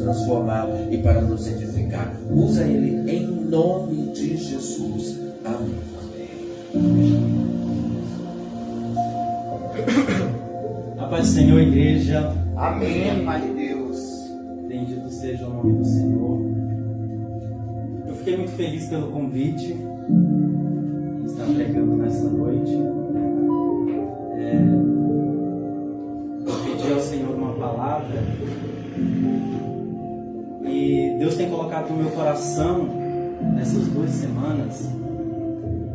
transformar e para nos edificar. Usa ele em nome de Jesus. Amém. A paz do Senhor, igreja. Amém, Pai de Deus. Bendito seja o nome do Senhor. Eu fiquei muito feliz pelo convite de estar pregando nessa noite. Eu pedi ao Senhor uma palavra e Deus tem colocado no meu coração, nessas 2 semanas,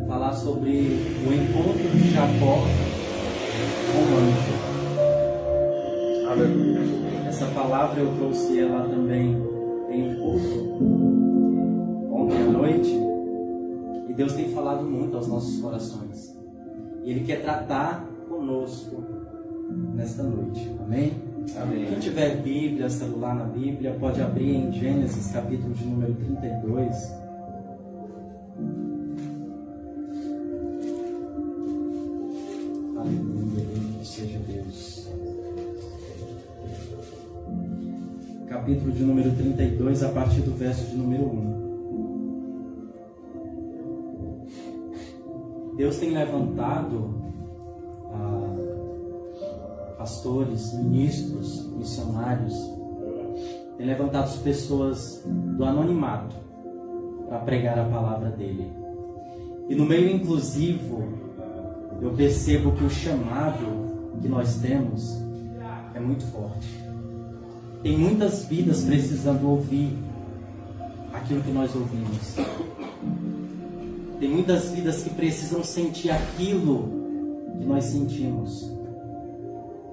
falar sobre o encontro de Jacó com o anjo. Aleluia. Essa palavra eu trouxe ela também em um culto ontem à noite, e Deus tem falado muito aos nossos corações, e Ele quer tratar conosco nesta noite. Amém? Amém. Quem tiver Bíblia, celular na Bíblia, pode abrir em Gênesis capítulo de número 32. Aleluia, bendito seja Deus. Capítulo de número 32, a partir do verso de número 1. Deus tem levantado pastores, ministros, missionários, tem levantado as pessoas do anonimato para pregar a palavra dele. E no meio inclusivo, eu percebo que o chamado que nós temos é muito forte. Tem muitas vidas precisando ouvir aquilo que nós ouvimos. Tem muitas vidas que precisam sentir aquilo que nós sentimos.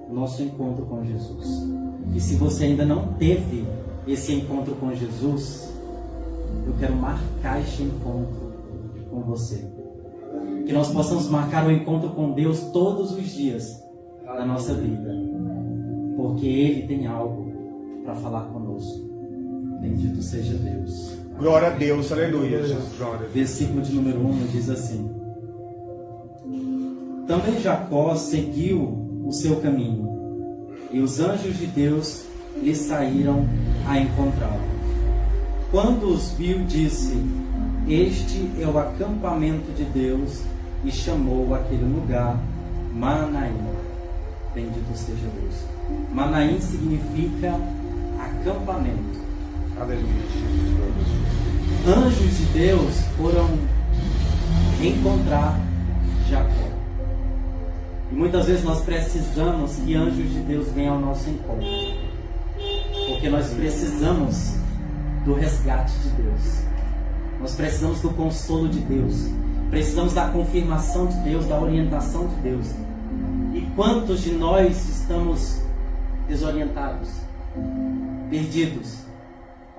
O nosso encontro com Jesus. E se você ainda não teve esse encontro com Jesus, eu quero marcar este encontro com você. Que nós possamos marcar o encontro com Deus todos os dias da nossa vida. Porque Ele tem algo para falar conosco. Bendito seja Deus. Glória a Deus, aleluia. Versículo de número 1 diz assim: Também Jacó seguiu o seu caminho, e os anjos de Deus lhe saíram a encontrá-lo. Quando os viu, disse: Este é o acampamento de Deus, e chamou aquele lugar Manaim. Bendito seja Deus. Manaim significa acampamento. Aleluia. Anjos de Deus foram encontrar Jacó. E muitas vezes nós precisamos que anjos de Deus venham ao nosso encontro. Porque nós precisamos do resgate de Deus. Nós precisamos do consolo de Deus. Precisamos da confirmação de Deus, da orientação de Deus. E quantos de nós estamos desorientados, perdidos,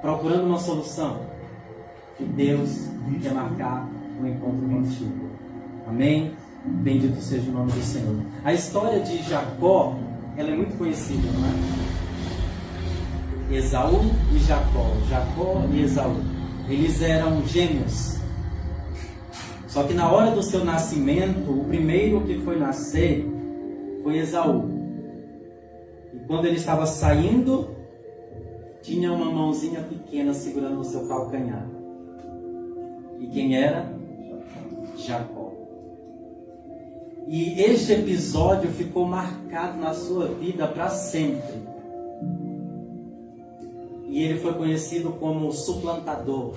procurando uma solução? Que Deus quer marcar um encontro contigo. Amém? Bendito seja o nome do Senhor. A história de Jacó, ela é muito conhecida, não é? Esaú e Jacó. Jacó e Esaú. Eles eram gêmeos. Só que na hora do seu nascimento, o primeiro que foi nascer foi Esaú. E quando ele estava saindo, tinha uma mãozinha pequena segurando o seu calcanhar. E quem era? Jacó. E este episódio ficou marcado na sua vida para sempre. E ele foi conhecido como suplantador,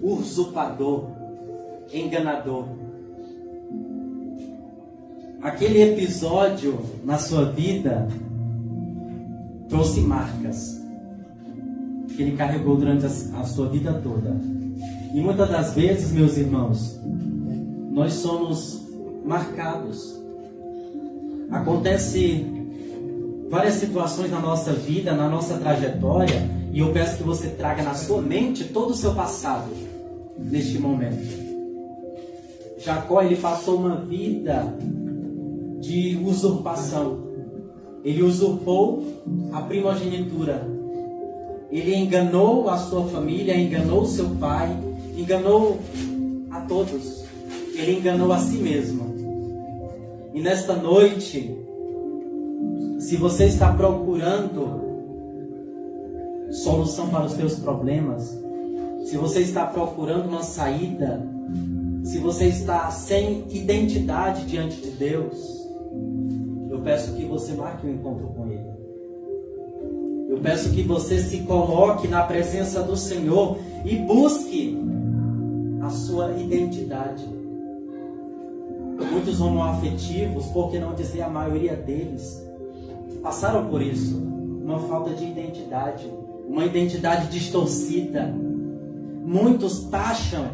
usurpador, enganador. Aquele episódio na sua vida trouxe marcas que ele carregou durante a sua vida toda. E muitas das vezes, meus irmãos, nós somos marcados. Acontece várias situações na nossa vida, na nossa trajetória, e eu peço que você traga na sua mente todo o seu passado neste momento. Jacó, ele passou uma vida de usurpação. Ele usurpou a primogenitura. Ele enganou a sua família, enganou seu pai, enganou a todos. Ele enganou a si mesmo. E nesta noite, se você está procurando solução para os teus problemas, se você está procurando uma saída, se você está sem identidade diante de Deus, eu peço que você marque um encontro com Ele. Eu peço que você se coloque na presença do Senhor e busque a sua identidade. Muitos homoafetivos, por que não dizer a maioria deles, passaram por isso, uma falta de identidade, uma identidade distorcida. Muitos taxam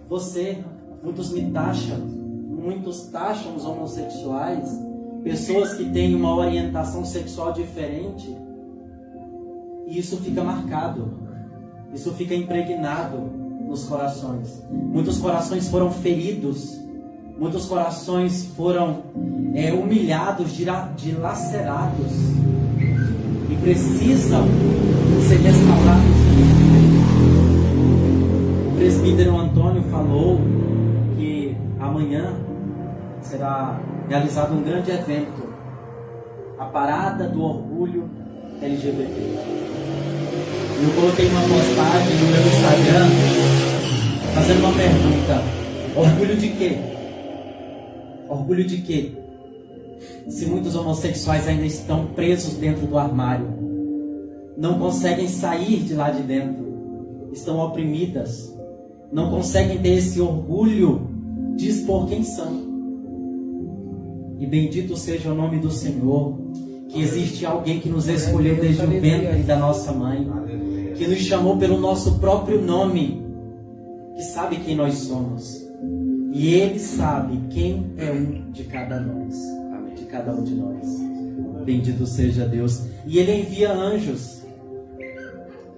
você, muitos me taxam, muitos taxam os homossexuais, pessoas que têm uma orientação sexual diferente, e isso fica marcado, isso fica impregnado nos corações. Muitos corações foram feridos, muitos corações foram humilhados, dilacerados, e precisam ser restaurados. O presbítero Antônio falou que amanhã será realizado um grande evento, a Parada do Orgulho LGBT. Eu coloquei uma postagem no meu Instagram fazendo uma pergunta: orgulho de quê? Orgulho de quê? Se muitos homossexuais ainda estão presos dentro do armário, não conseguem sair de lá de dentro, estão oprimidas, não conseguem ter esse orgulho de expor quem são. E bendito seja o nome do Senhor, que existe alguém que nos escolheu desde o ventre da nossa mãe, que nos chamou pelo nosso próprio nome, que sabe quem nós somos. E Ele sabe quem é um de cada nós, de cada um de nós. Bendito seja Deus. E Ele envia anjos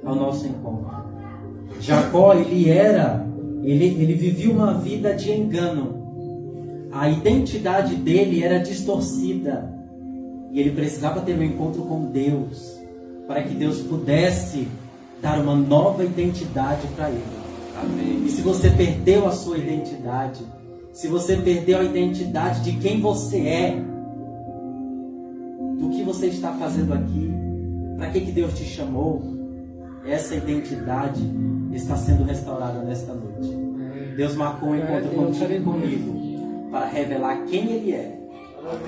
ao nosso encontro. Jacó, ele vivia uma vida de engano. A identidade dele era distorcida. E ele precisava ter um encontro com Deus, para que Deus pudesse dar uma nova identidade para ele. Amém. E se você perdeu a sua identidade, se você perdeu a identidade de quem você é, do que você está fazendo aqui, para que Deus te chamou, essa identidade está sendo restaurada nesta noite. Deus marcou um encontro contigo e comigo para revelar quem Ele é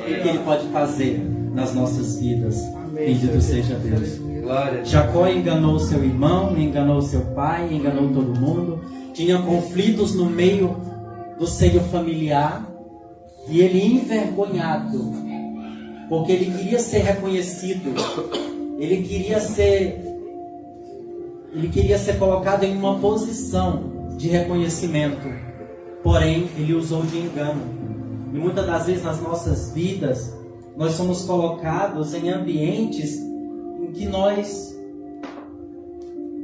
e o que Ele pode fazer nas nossas vidas. Bendito seja Deus. Jacó enganou seu irmão, enganou seu pai, enganou todo mundo. Tinha conflitos no meio do seio familiar. E ele, envergonhado, porque ele queria ser reconhecido, ele queria ser colocado em uma posição de reconhecimento. Porém, ele usou de engano. E muitas das vezes nas nossas vidas, nós somos colocados em ambientes em que nós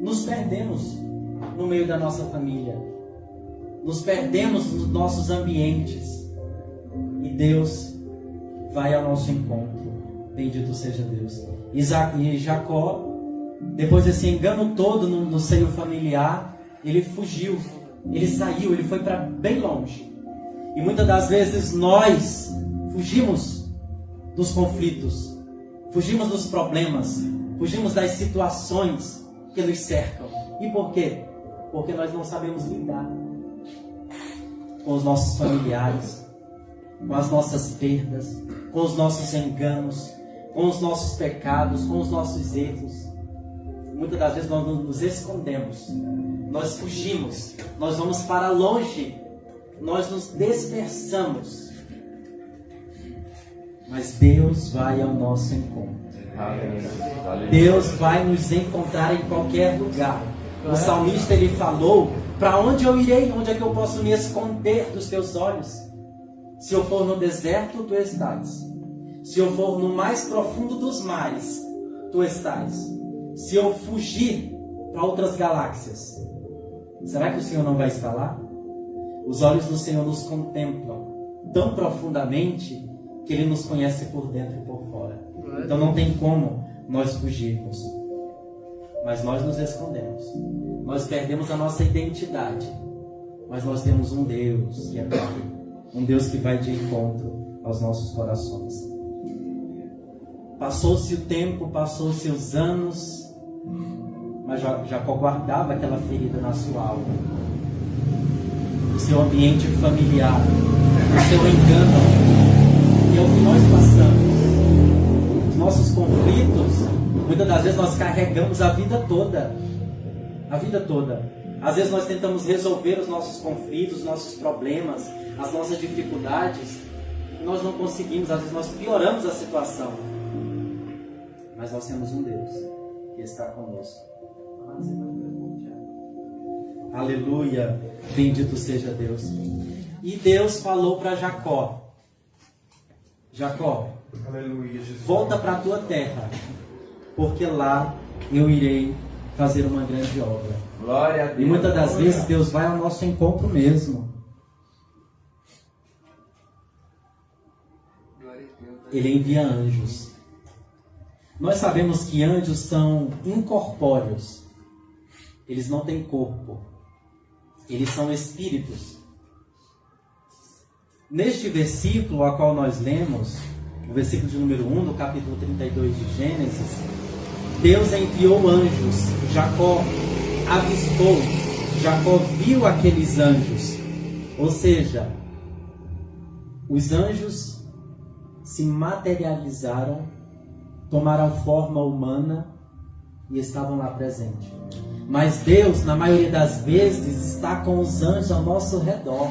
nos perdemos no meio da nossa família. Nos perdemos nos nossos ambientes. E Deus vai ao nosso encontro. Bendito seja Deus. E Jacó, depois desse engano todo no seio familiar, ele fugiu. Ele saiu, ele foi para bem longe. E muitas das vezes nós fugimos dos conflitos, fugimos dos problemas, fugimos das situações que nos cercam. E por quê? Porque nós não sabemos lidar com os nossos familiares, com as nossas perdas, com os nossos enganos, com os nossos pecados, com os nossos erros. Muitas das vezes nós nos escondemos, nós fugimos, nós vamos para longe, nós nos dispersamos. Mas Deus vai ao nosso encontro. Deus vai nos encontrar em qualquer lugar. O salmista, ele falou: para onde eu irei? Onde é que eu posso me esconder dos teus olhos? Se eu for no deserto, tu estás. Se eu for no mais profundo dos mares, tu estás. Se eu fugir para outras galáxias, será que o Senhor não vai estar lá? Os olhos do Senhor nos contemplam tão profundamente que Ele nos conhece por dentro e por fora. Então não tem como nós fugirmos. Mas nós nos escondemos. Nós perdemos a nossa identidade. Mas nós temos um Deus que é Pai. Um Deus que vai de encontro aos nossos corações. Passou-se o tempo, passou-se os anos. Mas Jacó guardava aquela ferida na sua alma. O seu ambiente familiar, o seu engano, e é o que nós passamos. Os nossos conflitos, muitas das vezes nós carregamos a vida toda. A vida toda. Às vezes nós tentamos resolver os nossos conflitos, os nossos problemas, as nossas dificuldades, e nós não conseguimos, às vezes nós pioramos a situação. Mas nós temos um Deus que está conosco. Aleluia, bendito seja Deus. E Deus falou para Jacó: Jacó, Aleluia, Jesus. volta para a tua terra, porque lá eu irei fazer uma grande obra. Glória a Deus. E muitas das vezes Deus vai ao nosso encontro mesmo. Ele envia anjos. Nós sabemos que anjos são incorpóreos. Eles não têm corpo. Eles são espíritos. Neste versículo a qual nós lemos, o versículo de número 1 do capítulo 32 de Gênesis, Deus enviou anjos. Jacó avistou, Jacó viu aqueles anjos. Ou seja, os anjos se materializaram, tomaram forma humana e estavam lá presentes. Mas Deus, na maioria das vezes, está com os anjos ao nosso redor.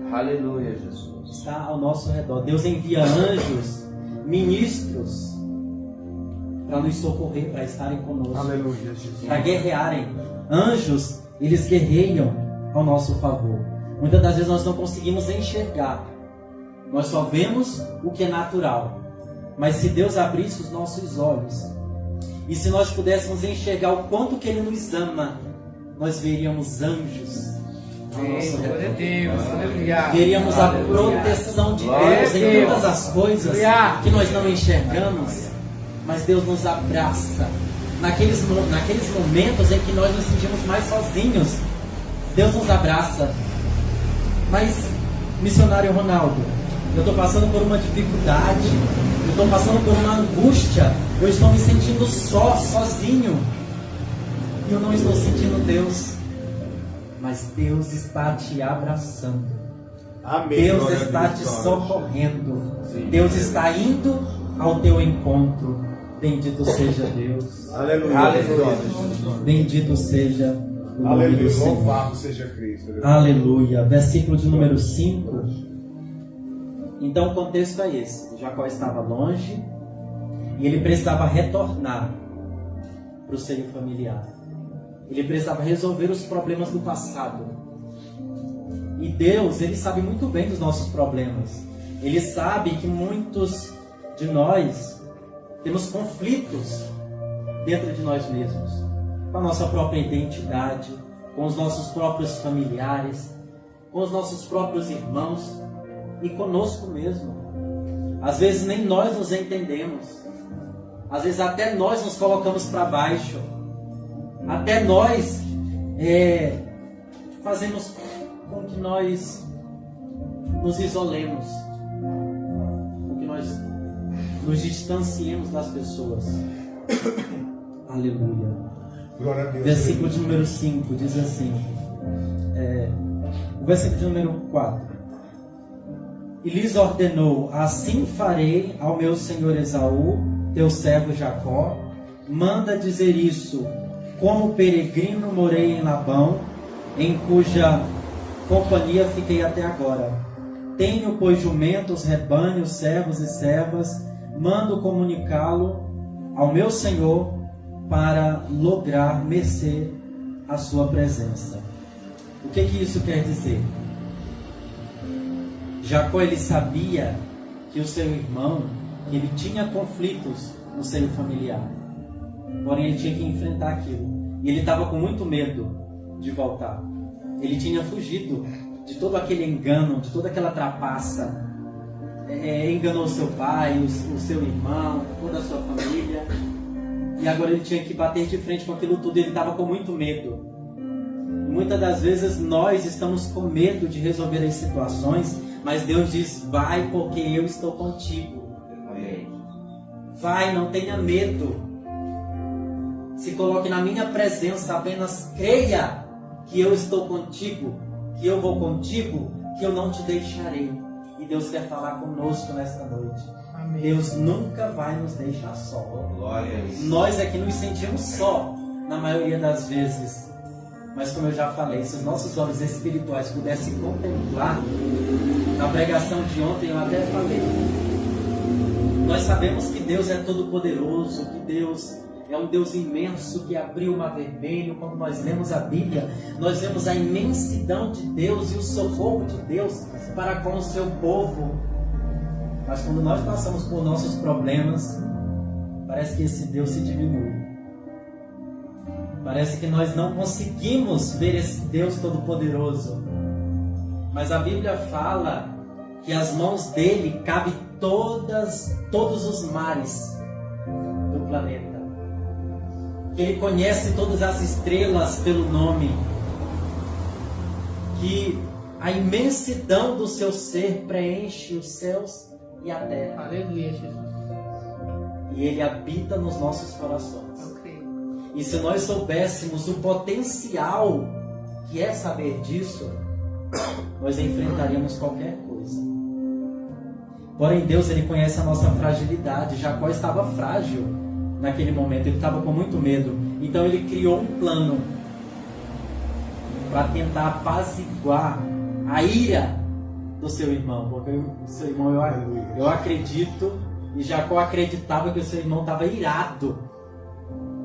Aleluia, Jesus. Está ao nosso redor. Deus envia anjos, ministros, para nos socorrer, para estarem conosco. Aleluia, Jesus. Para guerrearem. Anjos, eles guerreiam ao nosso favor. Muitas das vezes nós não conseguimos enxergar. Nós só vemos o que é natural. Mas se Deus abrisse os nossos olhos, e se nós pudéssemos enxergar o quanto que Ele nos ama, nós veríamos anjos ao nosso redor. Veríamos a proteção de Deus em todas as coisas que nós não enxergamos, mas Deus nos abraça. Naqueles momentos em que nós nos sentimos mais sozinhos, Deus nos abraça. Mas, missionário Ronaldo, eu estou passando por uma dificuldade, eu estou passando por uma angústia, eu estou me sentindo sozinho, e eu não estou sentindo Deus, mas Deus está te abraçando. Amém. Deus Glória a está Deus, te Senhor. socorrendo. Sim. Deus está indo ao teu encontro. Bendito seja Deus. Aleluia. Aleluia. Bendito seja o nome do Aleluia. Senhor. Louvado seja Cristo. Aleluia. Versículo de número 5. Então o contexto é esse. Jacó estava longe e ele precisava retornar para o seio familiar. Ele precisava resolver os problemas do passado. E Deus, Ele sabe muito bem dos nossos problemas. Ele sabe que muitos de nós temos conflitos dentro de nós mesmos, com a nossa própria identidade, com os nossos próprios familiares, com os nossos próprios irmãos e conosco mesmo. Às vezes nem nós nos entendemos. Às vezes até nós nos colocamos para baixo. Até nós fazemos com que nós nos isolemos, com que nós nos distanciemos das pessoas. Aleluia. Glória a Deus. Versículo de número 5 diz assim, o versículo de número 4: E lhes ordenou: assim farei ao meu senhor Esaú, teu servo Jacó. Manda dizer isso: como peregrino morei em Labão, em cuja companhia fiquei até agora. Tenho, pois, jumentos, rebanhos, servos e servas. Mando comunicá-lo ao meu senhor para lograr mercê à sua presença. O que isso quer dizer? Jacó, ele sabia que o seu irmão, ele tinha conflitos no seio familiar. Porém, ele tinha que enfrentar aquilo. E ele estava com muito medo de voltar. Ele tinha fugido de todo aquele engano, de toda aquela trapaça. Enganou seu pai, o seu irmão, toda a sua família. E agora ele tinha que bater de frente com aquilo tudo. Ele estava com muito medo. E muitas das vezes nós estamos com medo de resolver as situações, mas Deus diz: vai, porque eu estou contigo. Vai, não tenha medo. se coloque na minha presença, apenas creia que eu estou contigo, que eu vou contigo, que eu não te deixarei. E Deus quer falar conosco nesta noite. Amém. Deus nunca vai nos deixar só. Glória a Deus. Nós é que nos sentimos só, na maioria das vezes. Mas como eu já falei, se os nossos olhos espirituais pudessem contemplar, na pregação de ontem eu até falei, nós sabemos que Deus é todo poderoso, que Deus é um Deus imenso que abriu o mar vermelho. Quando nós lemos a Bíblia, nós vemos a imensidão de Deus e o socorro de Deus para com o seu povo. Mas quando nós passamos por nossos problemas, parece que esse Deus se diminui. Parece que nós não conseguimos ver esse Deus todo-poderoso. Mas a Bíblia fala que as mãos dele cabem todos os mares do planeta. Que ele conhece todas as estrelas pelo nome. Que a imensidão do seu ser preenche os céus e a terra. Aleluia, Jesus. E ele habita nos nossos corações. Eu creio. E se nós soubéssemos o potencial que é saber disso, nós enfrentaríamos qualquer coisa. Porém, Deus, ele conhece a nossa fragilidade. Jacó estava frágil naquele momento, ele estava com muito medo. Então ele criou um plano para tentar apaziguar a ira do seu irmão. Porque o seu irmão, eu acredito, e Jacó acreditava que o seu irmão estava irado.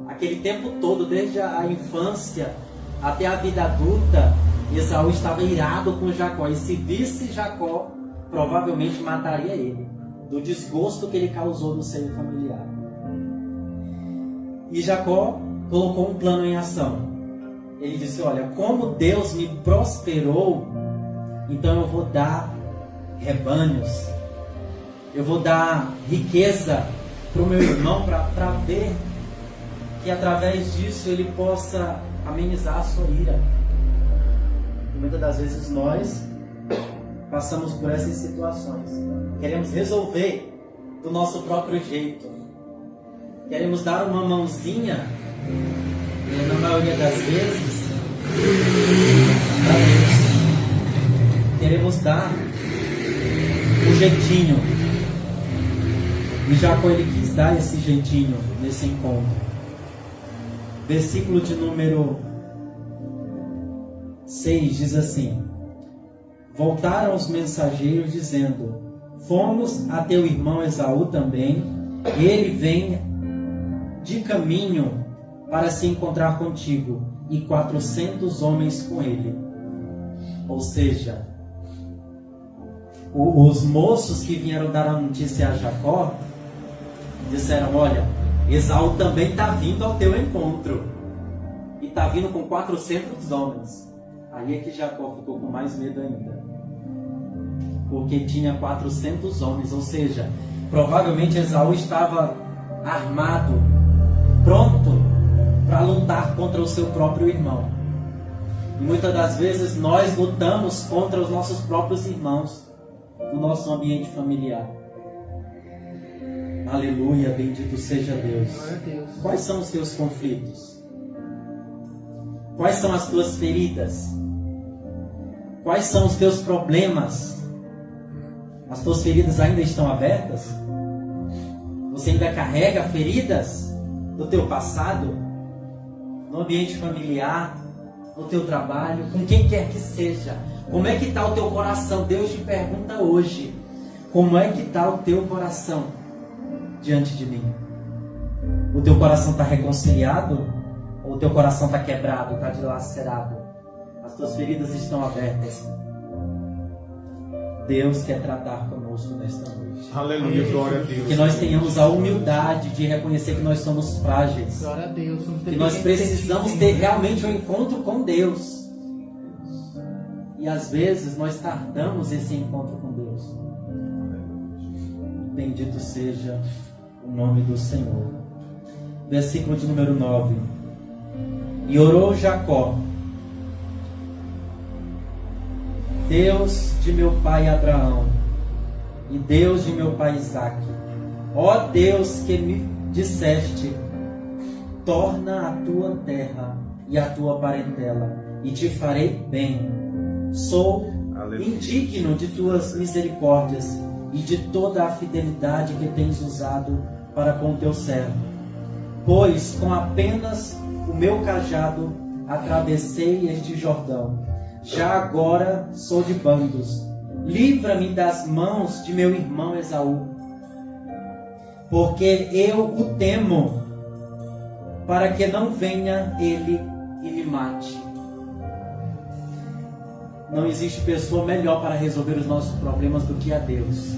Aquele tempo todo, desde a infância até a vida adulta, Esaú estava irado com Jacó. E se visse Jacó, provavelmente mataria ele, do desgosto que ele causou no seio familiar. E Jacó colocou um plano em ação. Ele disse: olha, como Deus me prosperou, então eu vou dar rebanhos, eu vou dar riqueza para o meu irmão, para ver que através disso ele possa amenizar a sua ira. E muitas das vezes nós passamos por essas situações. Queremos resolver do nosso próprio jeito. Queremos dar uma mãozinha, e na maioria das vezes, queremos dar um jeitinho. E Jacó, ele quis dar esse jeitinho nesse encontro. Versículo de número 6 diz assim: voltaram os mensageiros dizendo: fomos a teu irmão Esaú também, ele vem de caminho para se encontrar contigo, e 400 homens com ele. Ou seja, os moços que vieram dar a notícia a Jacó disseram: olha, Esaú também está vindo ao teu encontro, e está vindo com 400 homens. Aí é que Jacó ficou com mais medo ainda, porque tinha 400 homens. Ou seja, provavelmente Esaú estava armado, pronto para lutar contra o seu próprio irmão. E muitas das vezes nós lutamos contra os nossos próprios irmãos no nosso ambiente familiar. Aleluia, bendito seja Deus. Glória a Deus. Quais são os teus conflitos? Quais são as tuas feridas? Quais são os teus problemas? As tuas feridas ainda estão abertas? Você ainda carrega feridas do teu passado? No ambiente familiar, no teu trabalho, com quem quer que seja. Como é que está o teu coração? Deus te pergunta hoje: como é que está o teu coração diante de mim? O teu coração está reconciliado? Ou o teu coração está quebrado, está dilacerado? As tuas feridas estão abertas? Deus quer tratar conosco nesta noite. Aleluia, glória a Deus. Que nós tenhamos a humildade de reconhecer que nós somos frágeis. Glória a Deus. Que nós precisamos ter realmente um encontro com Deus. E às vezes nós tardamos esse encontro com Deus. Bendito seja o nome do Senhor. Versículo de número 9. E orou Jacó: Deus de meu pai Abraão e Deus de meu pai Isaque, ó Deus que me disseste: torna a tua terra e a tua parentela, e te farei bem. Sou indigno de tuas misericórdias e de toda a fidelidade que tens usado para com o teu servo. Pois com apenas o meu cajado atravessei este Jordão. Já agora sou de bandos. Livra-me das mãos de meu irmão Esaú, porque eu o temo, para que não venha ele e me mate. Não existe pessoa melhor para resolver os nossos problemas do que a Deus.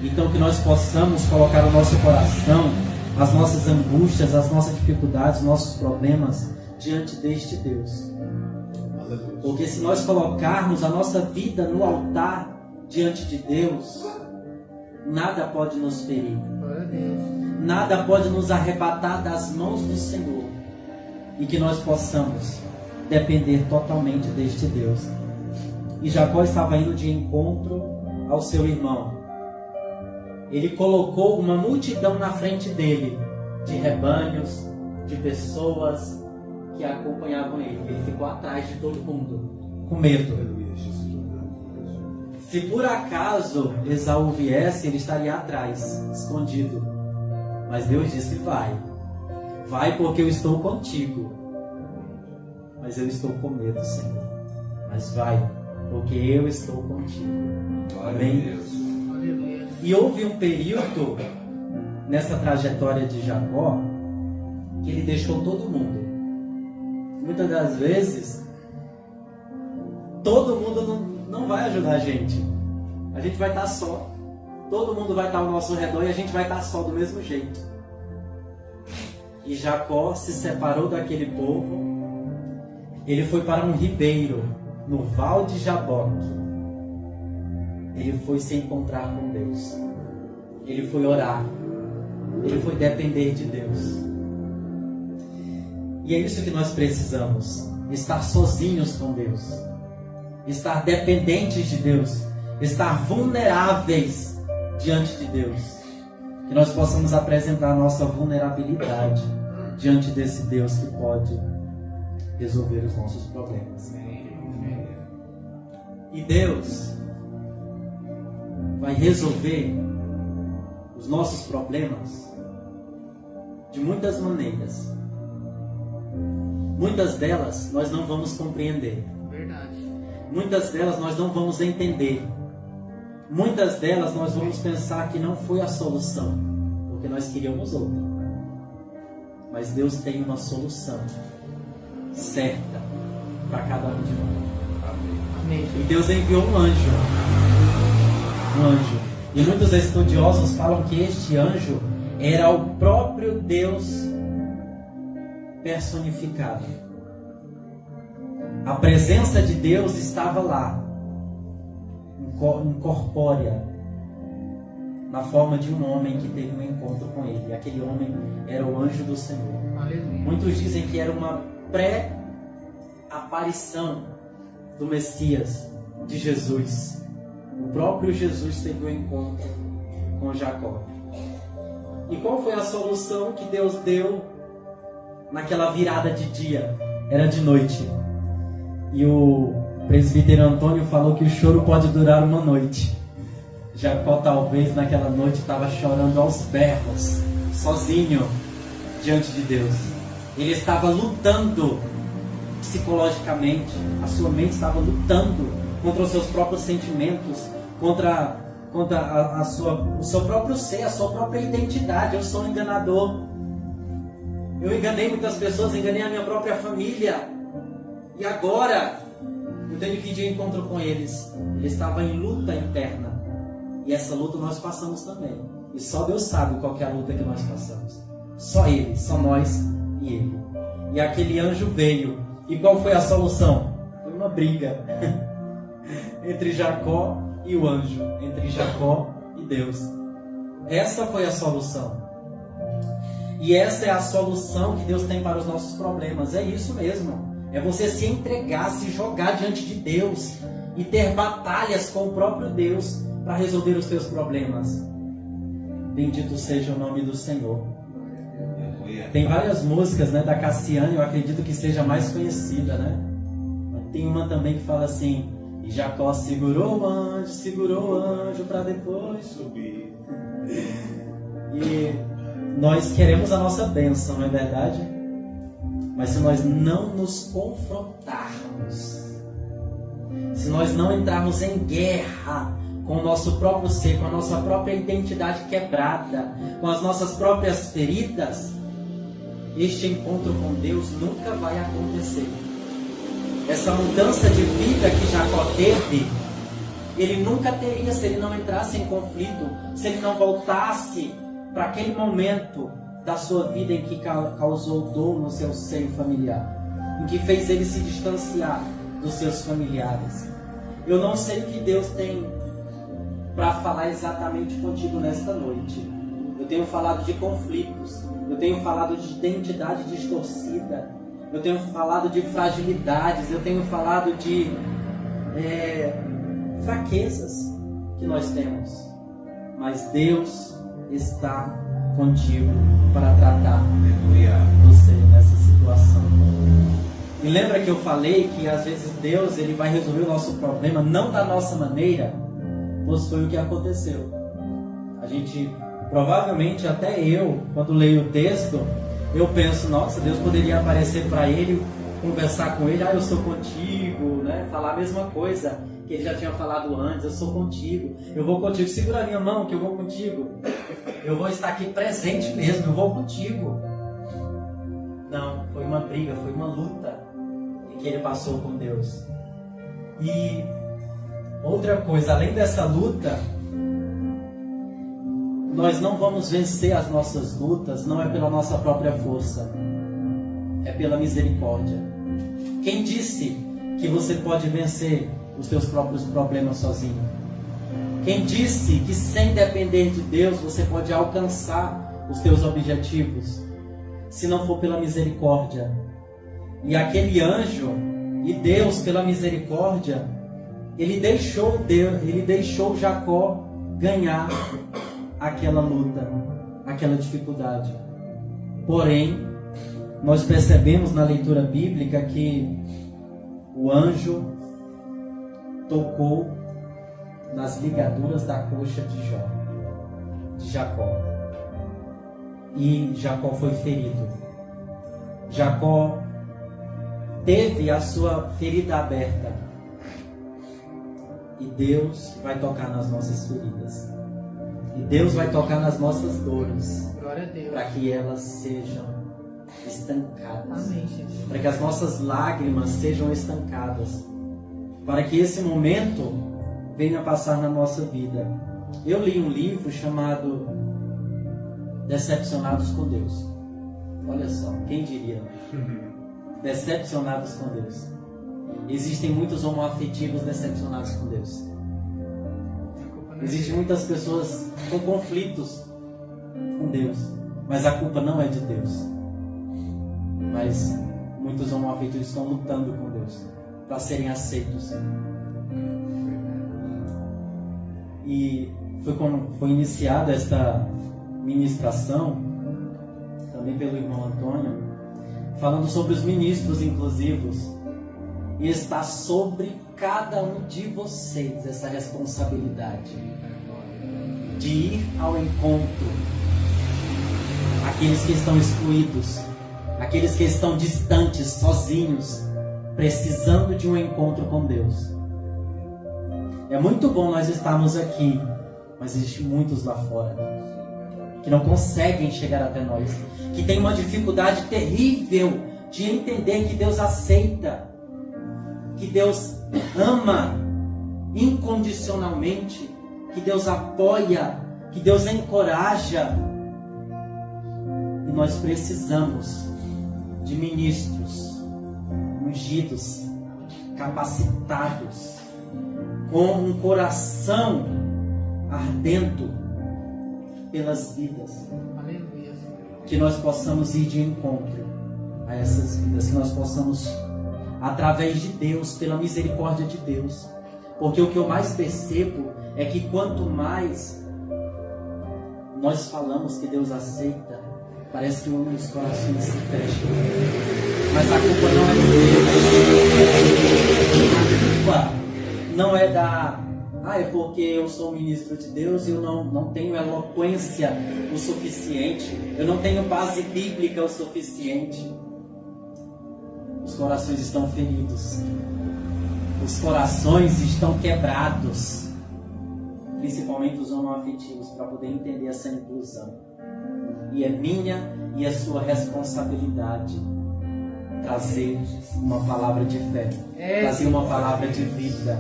Então que nós possamos colocar o nosso coração, as nossas angústias, as nossas dificuldades, os nossos problemas diante deste Deus. Porque se nós colocarmos a nossa vida no altar diante de Deus, nada pode nos ferir. Nada pode nos arrebatar das mãos do Senhor. E que nós possamos depender totalmente deste Deus. E Jacó estava indo de encontro ao seu irmão. Ele colocou uma multidão na frente dele, de rebanhos, de pessoas que acompanhavam ele. Ele ficou atrás de todo mundo, com medo. Se por acaso Esaú viesse, ele estaria atrás, escondido. Mas Deus disse: vai. Vai, porque eu estou contigo. Mas eu estou com medo, Senhor. Mas vai, porque eu estou contigo. Amém? E houve um período nessa trajetória de Jacó que ele deixou todo mundo. Muitas das vezes, todo mundo não vai ajudar a gente. A gente vai estar só. Todo mundo vai estar ao nosso redor e a gente vai estar só do mesmo jeito. E Jacó se separou daquele povo. Ele foi para um ribeiro, no Val de Jaboque. Ele foi se encontrar com Deus. Ele foi orar. Ele foi depender de Deus. E é isso que nós precisamos. Estar sozinhos com Deus. Estar dependentes de Deus. Estar vulneráveis diante de Deus. Que nós possamos apresentar a nossa vulnerabilidade diante desse Deus que pode resolver os nossos problemas. E Deus vai resolver os nossos problemas de muitas maneiras. Muitas delas nós não vamos compreender. Muitas delas nós não vamos entender. Muitas delas nós vamos pensar que não foi a solução, porque nós queríamos outra. Mas Deus tem uma solução certa para cada um de nós. Amém. E Deus enviou um anjo. E muitos estudiosos falam que este anjo era o próprio Deus personificado. A presença de Deus estava lá, incorpórea, na forma de um homem que teve um encontro com ele. E aquele homem era o anjo do Senhor. Aleluia. Muitos dizem que era uma pré-aparição do Messias, de Jesus. O próprio Jesus teve um encontro com Jacó. E qual foi a solução que Deus deu naquela virada de dia? Era de noite. E o presbítero Antônio falou que o choro pode durar uma noite. Jacó talvez naquela noite estava chorando aos berros, sozinho, diante de Deus. Ele estava lutando psicologicamente. A sua mente estava lutando contra os seus próprios sentimentos, contra o seu próprio ser, a sua própria identidade. Eu sou um enganador. Eu enganei muitas pessoas, enganei a minha própria família. E agora eu tenho que ir de encontro com eles. Ele estava em luta interna. E essa luta nós passamos também. E só Deus sabe qual que é a luta que nós passamos. Só Ele, só nós e Ele. E aquele anjo veio. E qual foi a solução? Foi uma briga entre Jacó e o anjo, entre Jacó e Deus. Essa foi a solução. E essa é a solução que Deus tem para os nossos problemas. É isso mesmo. É você se entregar, se jogar diante de Deus e ter batalhas com o próprio Deus para resolver os teus problemas. Bendito seja o nome do Senhor. Tem várias músicas, né, da Cassiane, eu acredito que seja a mais conhecida, né? Tem uma também que fala assim: e Jacó segurou o anjo para depois subir. E nós queremos a nossa bênção, não é verdade? Mas se nós não nos confrontarmos, se nós não entrarmos em guerra com o nosso próprio ser, com a nossa própria identidade quebrada, com as nossas próprias feridas, este encontro com Deus nunca vai acontecer. Essa mudança de vida que Jacó teve, ele nunca teria se ele não entrasse em conflito, se ele não voltasse para aquele momento da sua vida em que causou dor no seu seio familiar, em que fez ele se distanciar dos seus familiares. Eu não sei o que Deus tem para falar exatamente contigo nesta noite. Eu tenho falado de conflitos, eu tenho falado de identidade distorcida, eu tenho falado de fragilidades, eu tenho falado de fraquezas que nós temos. Mas Deus está contigo para tratar você nessa situação. E lembra que eu falei que às vezes Deus ele vai resolver o nosso problema não da nossa maneira, pois foi o que aconteceu. A gente, provavelmente até eu, quando leio o texto, eu penso, nossa, Deus poderia aparecer para ele, conversar com ele, eu sou contigo, né? Falar a mesma coisa que ele já tinha falado antes, eu sou contigo, eu vou contigo, segura a minha mão que eu vou contigo, eu vou estar aqui presente mesmo, eu vou contigo. Não, foi uma briga, foi uma luta que ele passou com Deus. E outra coisa, além dessa luta, nós não vamos vencer as nossas lutas, não é pela nossa própria força, é pela misericórdia. Quem disse que você pode vencer os seus próprios problemas sozinho? Quem disse que sem depender de Deus você pode alcançar os seus objetivos, se não for pela misericórdia? E aquele anjo, e Deus pela misericórdia, ele deixou Jacó ganhar aquela luta, aquela dificuldade. Porém, nós percebemos na leitura bíblica que o anjo tocou nas ligaduras da coxa de Jacó. E Jacó foi ferido. Jacó teve a sua ferida aberta. E Deus vai tocar nas nossas feridas. E Deus vai tocar nas nossas dores. Glória a Deus. Para que elas sejam estancadas. Amém, Jesus. Para que as nossas lágrimas sejam estancadas. Para que esse momento venha passar na nossa vida. Eu li um livro chamado Decepcionados com Deus. Olha só, quem diria? Decepcionados com Deus. Existem muitos homoafetivos decepcionados com Deus. Existem muitas pessoas com conflitos com Deus, mas a culpa não é de Deus. Mas muitos homoafetivos estão lutando com Deus para serem aceitos. E foi quando foi iniciada esta ministração, também pelo irmão Antônio, falando sobre os ministros inclusivos. E está sobre cada um de vocês essa responsabilidade de ir ao encontro aqueles que estão excluídos, aqueles que estão distantes, sozinhos, precisando de um encontro com Deus. É muito bom nós estarmos aqui, mas existem muitos lá fora que não conseguem chegar até nós, que tem uma dificuldade terrível de entender que Deus aceita, que Deus ama incondicionalmente, que Deus apoia, que Deus encoraja. E nós precisamos de ministros ungidos, capacitados, com um coração ardento pelas vidas. Aleluia. Que nós possamos ir de encontro a essas vidas, que nós possamos, através de Deus, pela misericórdia de Deus. Porque o que eu mais percebo é que quanto mais nós falamos que Deus aceita, Parece que os corações se fecham. Mas a culpa não é de Deus. A culpa não é é porque eu sou ministro de Deus e eu não tenho eloquência o suficiente. Eu não tenho base bíblica o suficiente. Os corações estão feridos. Os corações estão quebrados. Principalmente os homoafetivos, para poder entender essa inclusão. E é minha e é sua responsabilidade trazer uma palavra de fé, trazer uma palavra de vida,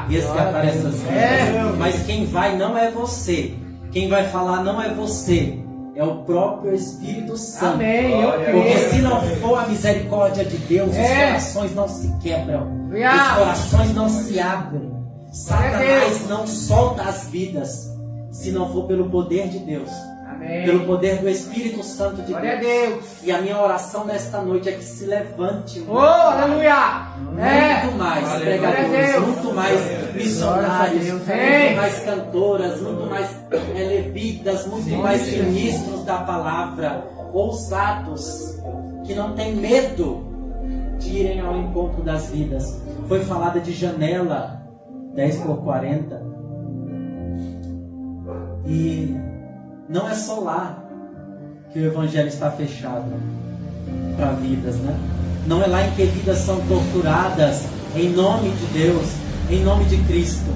resgatar essas vidas. Mas quem vai não é você, quem vai falar não é você, é o próprio Espírito Santo. Amém. Porque se não for a misericórdia de Deus, os corações não se quebram, os corações não se abrem. Satanás não solta as vidas se não for pelo poder de Deus. Amém. Pelo poder do Espírito Santo de Glória Deus. a Deus. E a minha oração nesta noite é que se levante Aleluia. muito mais pregadores, muito mais missionários, muito mais cantoras, muito mais levitas, muito mais ministros da palavra, ousados, que não tem medo de irem ao encontro das vidas. Foi falada de janela 10x40 e não é só lá que o evangelho está fechado para vidas, né? Não é lá em que vidas são torturadas em nome de Deus, em nome de Cristo.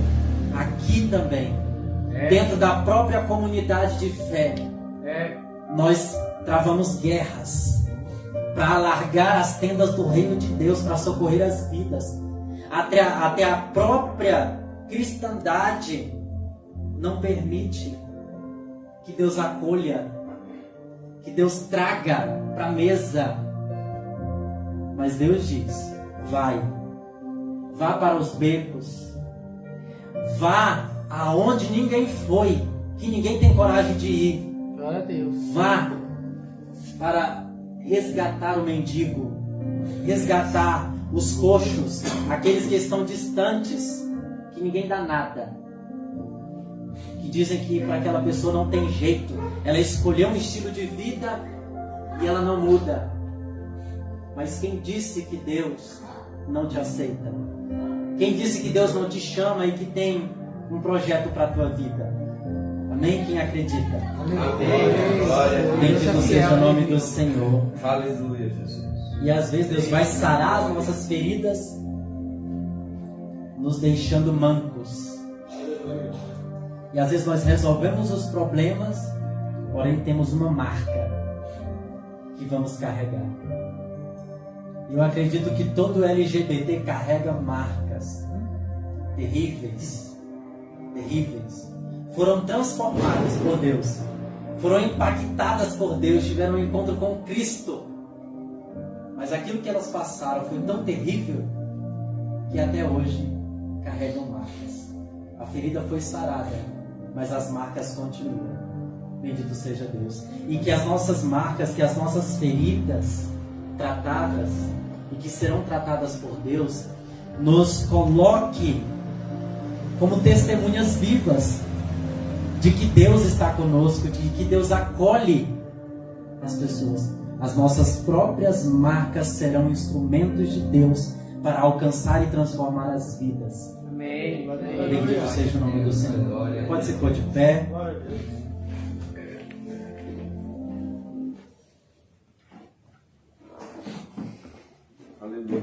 Aqui também, dentro da própria comunidade de fé, nós travamos guerras para alargar as tendas do reino de Deus, para socorrer as vidas. Até a própria cristandade não permite que Deus acolha, que Deus traga para a mesa. Mas Deus diz: vá para os becos, vá aonde ninguém foi, que ninguém tem coragem de ir. Glória a Deus. Vá para resgatar o mendigo, resgatar os coxos, aqueles que estão distantes, que ninguém dá nada, que dizem que para aquela pessoa não tem jeito, ela escolheu um estilo de vida e ela não muda. Mas quem disse que Deus não te aceita? Quem disse que Deus não te chama e que tem um projeto para a tua vida? Amém? Quem acredita? Amém. Bendito seja o nome do Senhor. Aleluia, Jesus. E às vezes Deus vai sarar as nossas feridas, nos deixando mancos. E às vezes nós resolvemos os problemas, porém temos uma marca que vamos carregar. Eu acredito que todo LGBT carrega marcas terríveis, terríveis. Foram transformadas por Deus, foram impactadas por Deus, tiveram um encontro com Cristo. Mas aquilo que elas passaram foi tão terrível que até hoje carregam marcas. A ferida foi sarada, mas as marcas continuam. Bendito seja Deus. E que as nossas marcas, que as nossas feridas tratadas e que serão tratadas por Deus, nos coloque como testemunhas vivas de que Deus está conosco, de que Deus acolhe as pessoas. As nossas próprias marcas serão instrumentos de Deus para alcançar e transformar as vidas. Amém. Bendito seja o nome do Senhor. Pode se pôr de pé.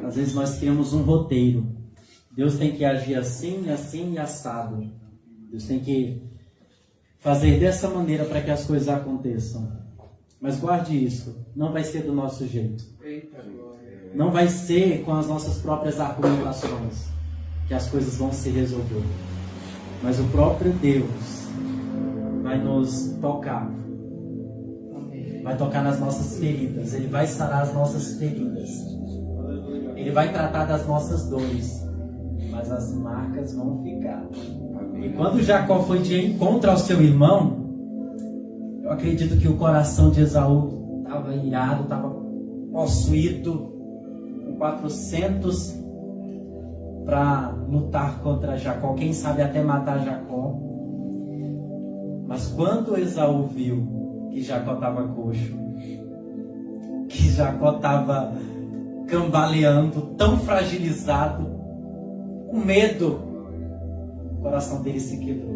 Às vezes nós criamos um roteiro. Deus tem que agir assim, assim e assado. Deus tem que fazer dessa maneira para que as coisas aconteçam. Mas guarde isso, não vai ser do nosso jeito. Não vai ser com as nossas próprias argumentações que as coisas vão se resolver. Mas o próprio Deus vai nos tocar. Vai tocar nas nossas feridas. Ele vai sarar as nossas feridas. Ele vai tratar das nossas dores. Mas as marcas vão ficar. E quando Jacó foi de encontro ao seu irmão, eu acredito que o coração de Esaú estava irado, estava possuído, com 400 para lutar contra Jacó, quem sabe até matar Jacó. Mas quando Esaú viu que Jacó estava coxo, Jacó estava cambaleando, tão fragilizado, com medo, o coração dele se quebrou.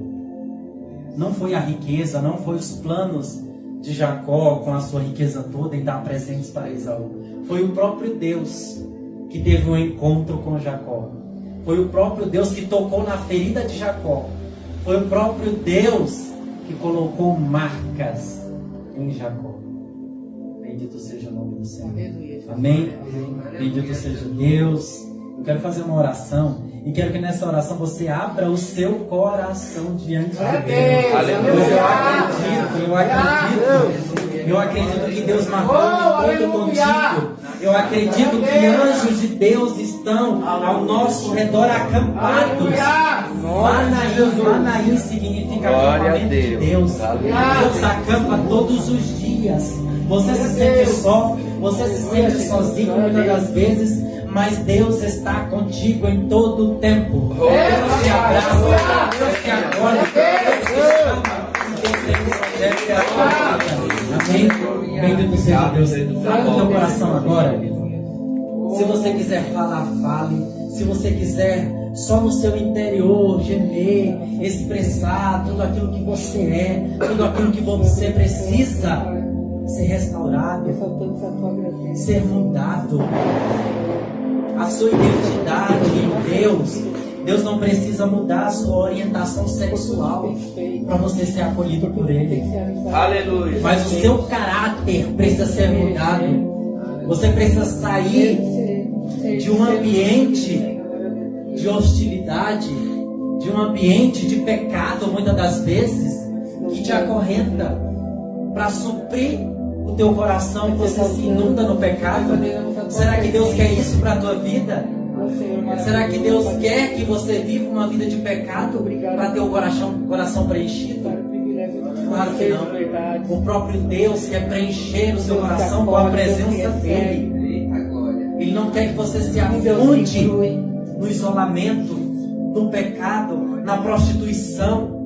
Não foi a riqueza, não foi os planos de Jacó com a sua riqueza toda em dar presentes para Esaú. Foi o próprio Deus que teve um encontro com Jacó. Foi o próprio Deus que tocou na ferida de Jacó. Foi o próprio Deus que colocou marcas em Jacó. Bendito seja o nome do Senhor. Amém? Bendito seja Deus. Eu quero fazer uma oração e quero que nessa oração você abra o seu coração diante de Deus. Eu acredito que Deus marcou um encontro contigo. Eu acredito que anjos de Deus estão ao nosso redor acampados. Manaim significa acampamento de Deus. Deus acampa todos os dias. Você se sente só, você se sente sozinho muitas das vezes, mas Deus está contigo em todo o tempo. Deus te abraça, Deus te acolhe, Deus te chama, Deus te acolhe. Amém? Bendito seja Deus. Fala no teu coração agora. Se você quiser falar, fale. Se você quiser só no seu interior gemer, expressar tudo aquilo que você é, tudo aquilo que você precisa ser restaurado, ser mudado, a sua identidade em Deus. Deus não precisa mudar a sua orientação sexual para você ser acolhido por Ele. Aleluia. Mas o seu caráter precisa ser mudado. Você precisa sair de um ambiente de hostilidade, de um ambiente de pecado, muitas das vezes, que te acorrenta para suprir o teu coração e você se inunda no pecado. Será que Deus quer isso para a tua vida? Será que Deus quer que você viva uma vida de pecado para ter o coração preenchido? Claro que não. O próprio Deus quer preencher o seu coração com a presença dEle. Ele não quer que você se afunde no isolamento, no pecado, na prostituição.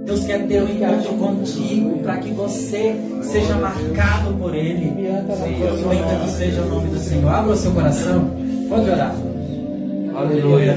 Deus quer ter um encontro contigo para que você seja marcado por Ele. Bendito seja o nome do Senhor. Abra o seu coração. Pode orar. Aleluia.